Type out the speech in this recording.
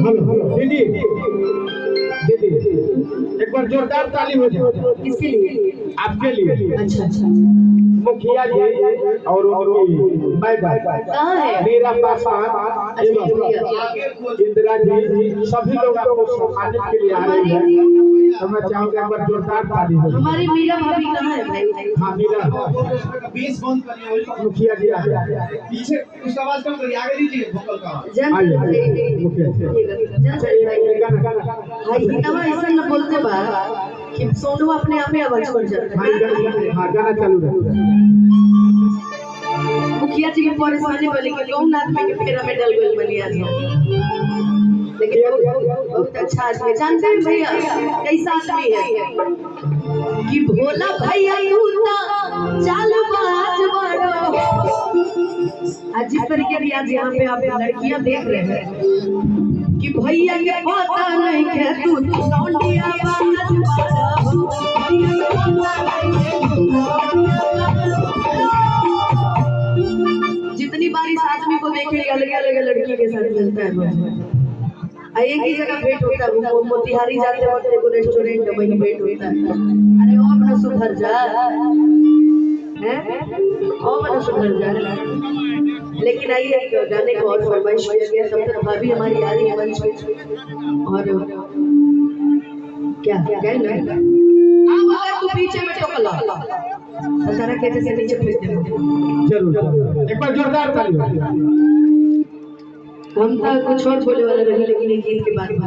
Hello दीदी दीदी एक बार जोरदार ताली हो जाए। किसके लिए? आपके लिए। अच्छा अच्छा। मुखिया जी और उनकी मैडम कहाँ है? मेरा पासवान इंदिरा जी सभी लोग आपको सम्मानित के लिए आ रहे हैं। तो मैं चाहूँगा एक बार जोरदार ताली हो। हमारी मीरा भाभी कहाँ है भाई? हाँ मीरा बेस बंद करिए। मुखिया जी आ गए पीछे उसका आवाज कम करिए, आगे दीजिए वोकल का। आइए मुखिया जी। अच्छा ये गाना भाई इतना ऐसा न बोलते बा कि सोनू अपने आप ही आवाज कर जाता है। हाँ गाना चालू रहे। मुखिया जी की परेशानी बोले कि कौन आदमी के फेरा में डल गई बनी आज लेकिन बहुत अच्छा आदमी। जानते हैं भैया कैसा आदमी है कि भोला भैया तू ना चाल बाज बड़ो। आज जिस तरीके की आज यहाँ पे आप लड़कियां देख रहे हैं कि भैया के पता नहीं है तू लौंडिया बाज बड़ो। जितनी बार इस आदमी को देखेंगे अलग अलग लड़की के साथ मिलता है। एक ही जगह भेंट होता है। वो मोतिहारी जाते वक्त को रेस्टोरेंट में वही भेंट होता है। अरे और ना सुधर जा हैं और ना सुधर जा। लेकिन आइए एक गाने को और फरमाइश किया गया। तब तक भाभी हमारी आ रही है मंच पे और क्या क्या कहना अब अगर तू पीछे में टोकला तो सारा के जैसे नीचे फेंक दे। जरूर एक बार जोरदार ताली हो। हम तो कुछ और बोले वाला रही लेकिन ये गीत के बारे में